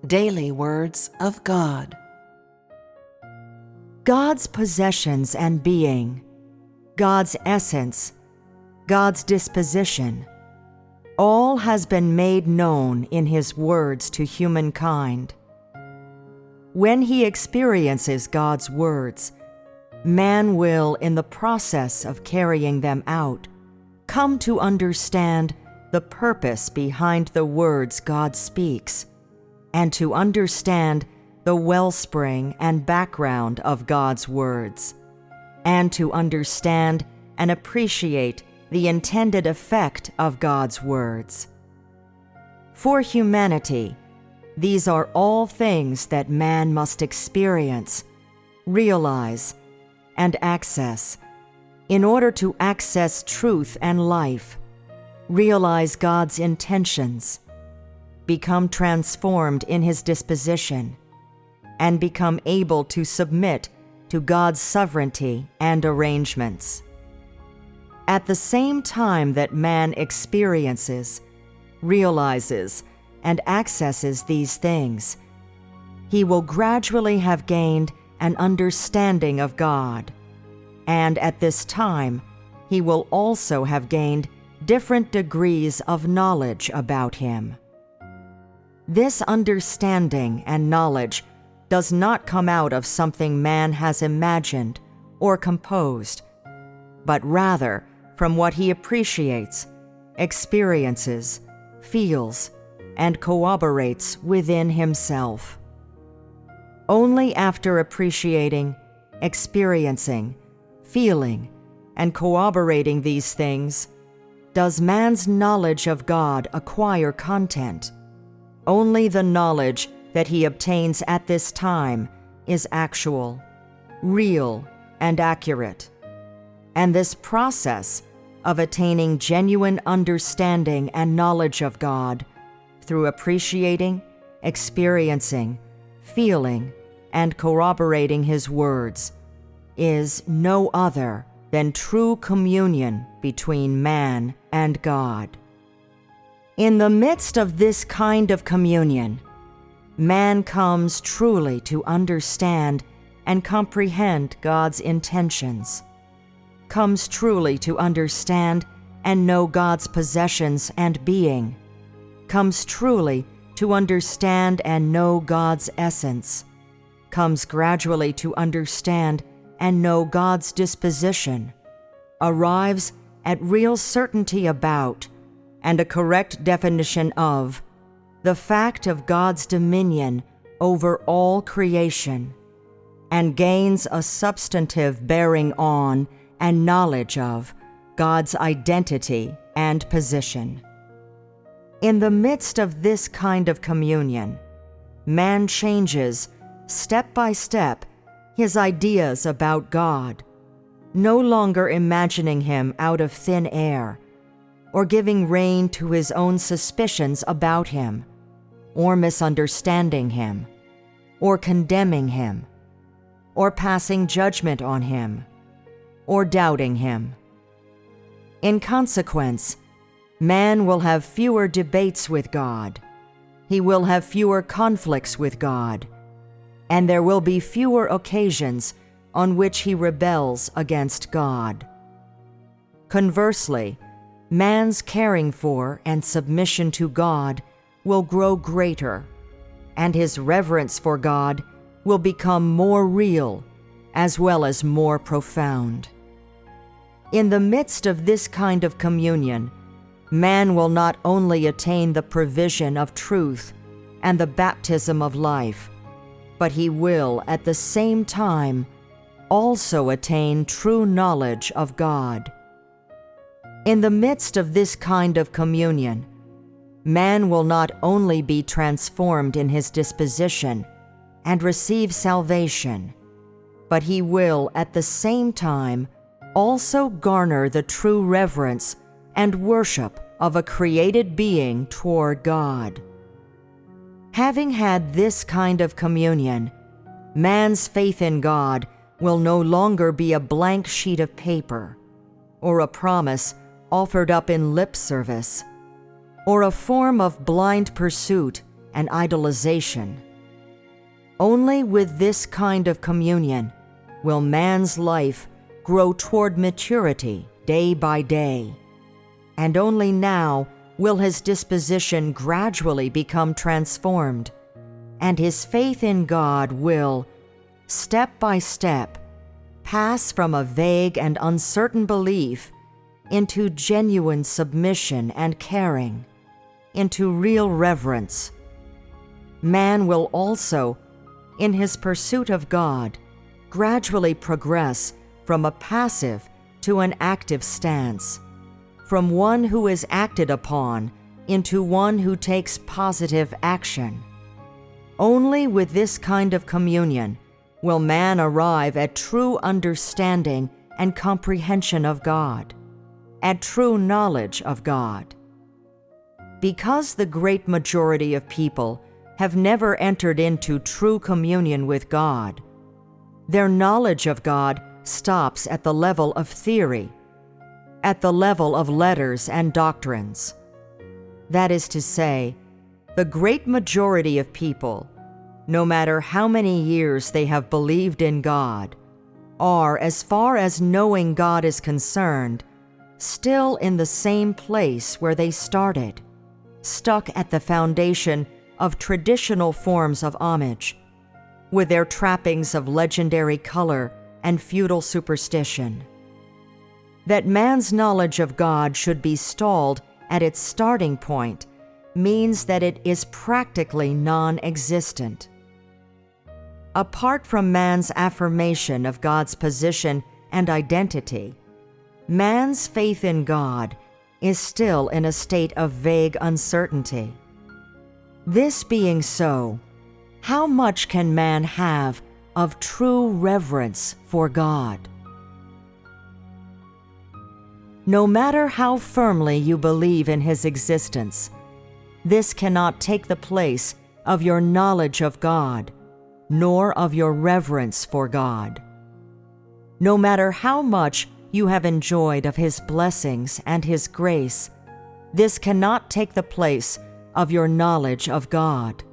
Daily Words of God. God's possessions and being, God's essence, God's disposition, all has been made known in His words to humankind. When he experiences God's words, man will, in the process of carrying them out, come to understand the purpose behind the words God speaks, and to understand the wellspring and background of God's words, and to understand and appreciate the intended effect of God's words. For humanity, these are all things that man must experience, realize, and access in order to access truth and life, realize God's intentions, become transformed in His disposition, and become able to submit to God's sovereignty and arrangements. At the same time that man experiences, realizes, and accesses these things, he will gradually have gained an understanding of God, and at this time he will also have gained different degrees of knowledge about Him. This understanding and knowledge does not come out of something man has imagined or composed, but rather from what he appreciates, experiences, feels, and corroborates within himself. Only after appreciating, experiencing, feeling, and corroborating these things does man's knowledge of God acquire content. Only the knowledge that he obtains at this time is actual, real, and accurate. And this process of attaining genuine understanding and knowledge of God through appreciating, experiencing, feeling, and corroborating His words is no other than true communion between man and God. In the midst of this kind of communion, man comes truly to understand and comprehend God's intentions, comes truly to understand and know God's possessions and being, comes truly to understand and know God's essence, comes gradually to understand and know God's disposition, arrives at real certainty about and a correct definition of the fact of God's dominion over all creation, and gains a substantive bearing on and knowledge of God's identity and position. In the midst of this kind of communion, man changes, step by step, his ideas about God, no longer imagining Him out of thin air, or giving rein to his own suspicions about Him, or misunderstanding Him, or condemning Him, or passing judgment on Him, or doubting Him. In consequence, man will have fewer debates with God, he will have fewer conflicts with God, and there will be fewer occasions on which he rebels against God. Conversely, man's caring for and submission to God will grow greater, and his reverence for God will become more real as well as more profound. In the midst of this kind of communion, man will not only attain the provision of truth and the baptism of life, but he will at the same time also attain true knowledge of God. In the midst of this kind of communion, man will not only be transformed in his disposition and receive salvation, but he will at the same time also garner the true reverence and worship of a created being toward God. Having had this kind of communion, man's faith in God will no longer be a blank sheet of paper, or a promise offered up in lip service, or a form of blind pursuit and idolization. Only with this kind of communion will man's life grow toward maturity day by day, and only now will his disposition gradually become transformed, and his faith in God will, step by step, pass from a vague and uncertain belief into genuine submission and caring, into real reverence. Man will also, in his pursuit of God, gradually progress from a passive to an active stance, from one who is acted upon into one who takes positive action. Only with this kind of communion will man arrive at true understanding and comprehension of God, at true knowledge of God. Because the great majority of people have never entered into true communion with God, their knowledge of God stops at the level of theory, at the level of letters and doctrines. That is to say, the great majority of people, no matter how many years they have believed in God, are, as far as knowing God is concerned, still in the same place where they started, stuck at the foundation of traditional forms of homage, with their trappings of legendary color and feudal superstition. That man's knowledge of God should be stalled at its starting point means that it is practically non-existent. Apart from man's affirmation of God's position and identity, man's faith in God is still in a state of vague uncertainty. This being so, how much can man have of true reverence for God? No matter how firmly you believe in His existence, this cannot take the place of your knowledge of God, nor of your reverence for God. No matter how much you have enjoyed of His blessings and His grace, this cannot take the place of your knowledge of God.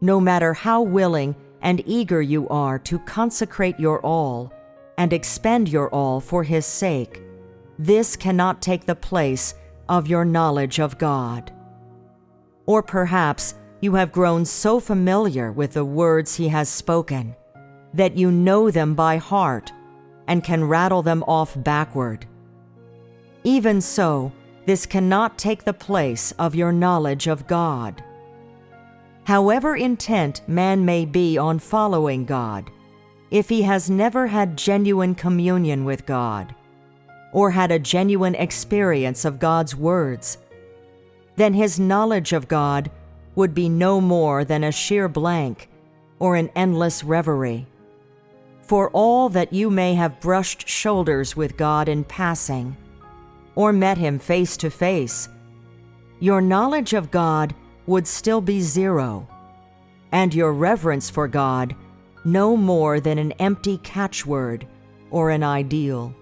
No matter how willing and eager you are to consecrate your all and expend your all for His sake, this cannot take the place of your knowledge of God. Or perhaps you have grown so familiar with the words He has spoken that you know them by heart and can rattle them off backward. Even so, this cannot take the place of your knowledge of God. However intent man may be on following God, if he has never had genuine communion with God, or had a genuine experience of God's words, then his knowledge of God would be no more than a sheer blank or an endless reverie. For all that you may have brushed shoulders with God in passing, or met Him face to face, your knowledge of God would still be zero, and your reverence for God no more than an empty catchword or an ideal.